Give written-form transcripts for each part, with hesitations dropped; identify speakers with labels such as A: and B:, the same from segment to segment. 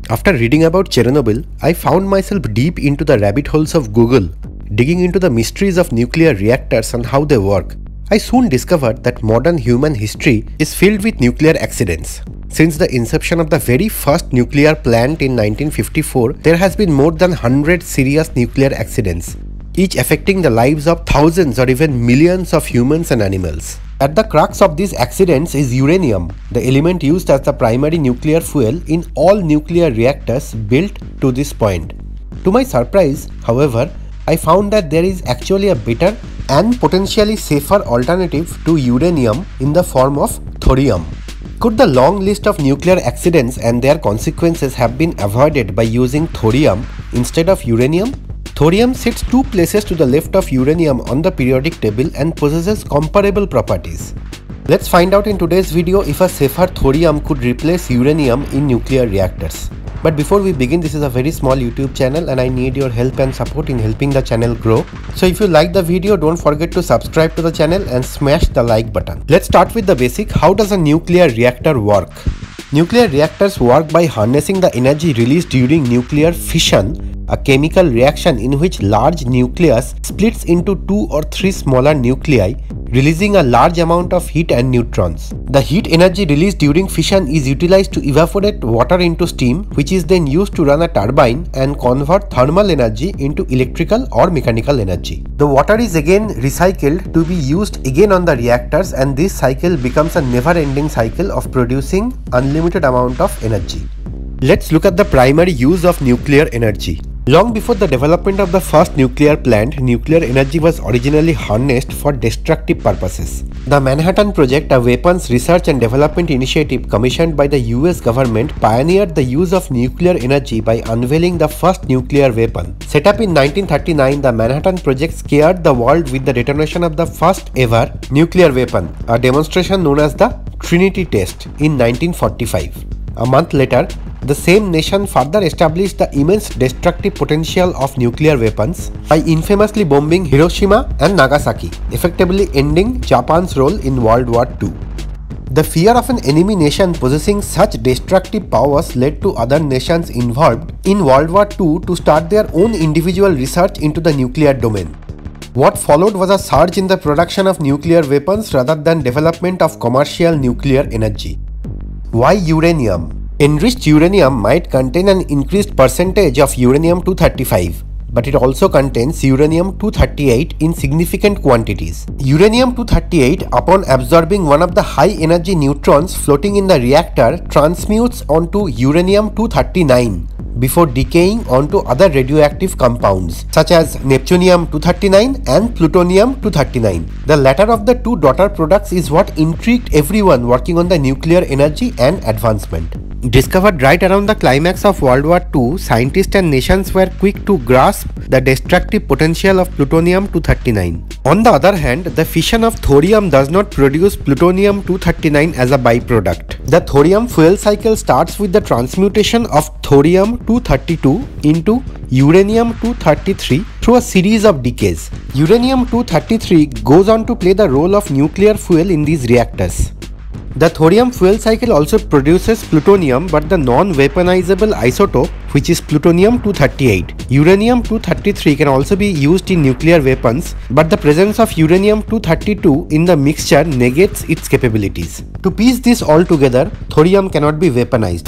A: After reading about Chernobyl, I found myself deep into the rabbit holes of Google, digging into the mysteries of nuclear reactors and how they work. I soon discovered that modern human history is filled with nuclear accidents. Since the inception of the very first nuclear plant in 1954, there has been more than 100 serious nuclear accidents, each affecting the lives of thousands or even millions of humans and animals. At the crux of these accidents is uranium, the element used as the primary nuclear fuel in all nuclear reactors built to this point. To my surprise, however, I found that there is actually a better and potentially safer alternative to uranium in the form of thorium. Could the long list of nuclear accidents and their consequences have been avoided by using thorium instead of uranium? Thorium sits 2 places to the left of uranium on the periodic table and possesses comparable properties. Let's find out in today's video if a safer thorium could replace uranium in nuclear reactors. But before we begin, this is a very small YouTube channel and I need your help and support in helping the channel grow. So if you like the video, don't forget to subscribe to the channel and smash the like button. Let's start with the basic. How does a nuclear reactor work? Nuclear reactors work by harnessing the energy released during nuclear fission, a chemical reaction in which large nucleus splits into 2 or 3 smaller nuclei, releasing a large amount of heat and neutrons. The heat energy released during fission is utilized to evaporate water into steam, which is then used to run a turbine and convert thermal energy into electrical or mechanical energy. The water is again recycled to be used again on the reactors, and this cycle becomes a never-ending cycle of producing unlimited amount of energy. Let's look at the primary use of nuclear energy. Long before the development of the first nuclear plant, nuclear energy was originally harnessed for destructive purposes. The Manhattan Project, a weapons research and development initiative commissioned by the US government, pioneered the use of nuclear energy by unveiling the first nuclear weapon. Set up in 1939, the Manhattan Project scared the world with the detonation of the first ever nuclear weapon, a demonstration known as the Trinity Test in 1945. A month later, the same nation further established the immense destructive potential of nuclear weapons by infamously bombing Hiroshima and Nagasaki, effectively ending Japan's role in World War II. The fear of an enemy nation possessing such destructive powers led to other nations involved in World War II to start their own individual research into the nuclear domain. What followed was a surge in the production of nuclear weapons rather than development of commercial nuclear energy. Why uranium? Enriched uranium might contain an increased percentage of uranium-235, but it also contains uranium-238 in significant quantities. Uranium-238, upon absorbing one of the high-energy neutrons floating in the reactor, transmutes onto uranium-239 before decaying onto other radioactive compounds such as neptunium-239 and plutonium-239. The latter of the two daughter products is what intrigued everyone working on the nuclear energy and advancement. Discovered right around the climax of World War II, scientists and nations were quick to grasp the destructive potential of plutonium-239. On the other hand, the fission of thorium does not produce plutonium-239 as a byproduct. The thorium fuel cycle starts with the transmutation of thorium-232 into uranium-233 through a series of decays. Uranium-233 goes on to play the role of nuclear fuel in these reactors. The thorium fuel cycle also produces plutonium, but the non-weaponizable isotope, which is plutonium-238. Uranium-233 can also be used in nuclear weapons, but the presence of uranium-232 in the mixture negates its capabilities. To piece this all together, thorium cannot be weaponized,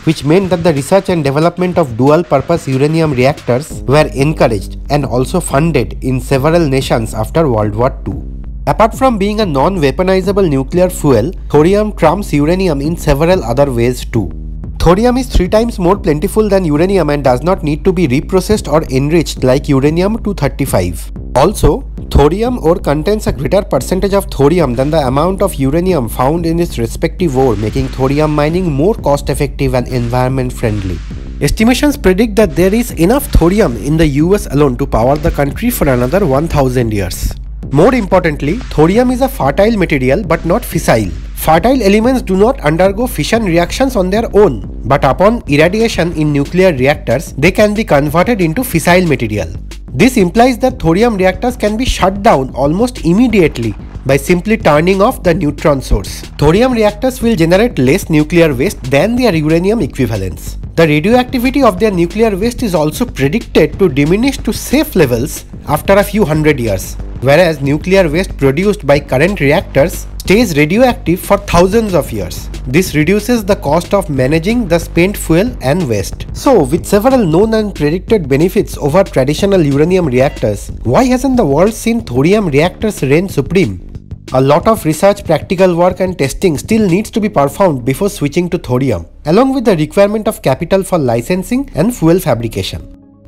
A: which meant that the research and development of dual-purpose uranium reactors were encouraged and also funded in several nations after World War II. Apart from being a non-weaponizable nuclear fuel, thorium trumps uranium in several other ways too. Thorium is 3 times more plentiful than uranium and does not need to be reprocessed or enriched like uranium-235. Also, thorium ore contains a greater percentage of thorium than the amount of uranium found in its respective ore, making thorium mining more cost-effective and environment-friendly. Estimations predict that there is enough thorium in the US alone to power the country for another 1000 years. More importantly, thorium is a fertile material but not fissile. Fertile elements do not undergo fission reactions on their own, but upon irradiation in nuclear reactors, they can be converted into fissile material. This implies that thorium reactors can be shut down almost immediately by simply turning off the neutron source. Thorium reactors will generate less nuclear waste than their uranium equivalents. The radioactivity of their nuclear waste is also predicted to diminish to safe levels after a few hundred years, whereas nuclear waste produced by current reactors stays radioactive for thousands of years. This reduces the cost of managing the spent fuel and waste. So, with several known and predicted benefits over traditional uranium reactors, why hasn't the world seen thorium reactors reign supreme? A lot of research, practical work and testing still needs to be performed before switching to thorium, along with the requirement of capital for licensing and fuel fabrication.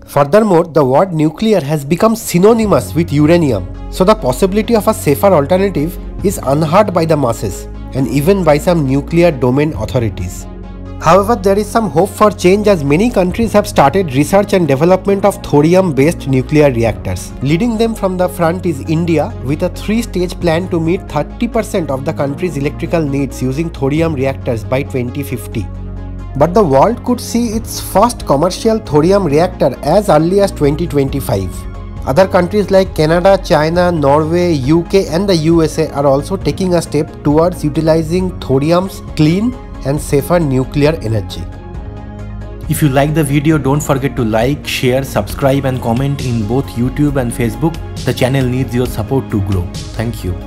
A: Furthermore, the word nuclear has become synonymous with uranium, so the possibility of a safer alternative is unheard by the masses and even by some nuclear domain authorities. However, there is some hope for change as many countries have started research and development of thorium-based nuclear reactors. Leading them from the front is India, with a 3-stage plan to meet 30% of the country's electrical needs using thorium reactors by 2050. But the world could see its first commercial thorium reactor as early as 2025. Other countries like Canada, China, Norway, UK and the USA are also taking a step towards utilizing thorium's clean and safer nuclear energy.
B: If you like the video, don't forget to like, share, subscribe and comment in both YouTube and Facebook. The channel needs your support to grow. Thank you.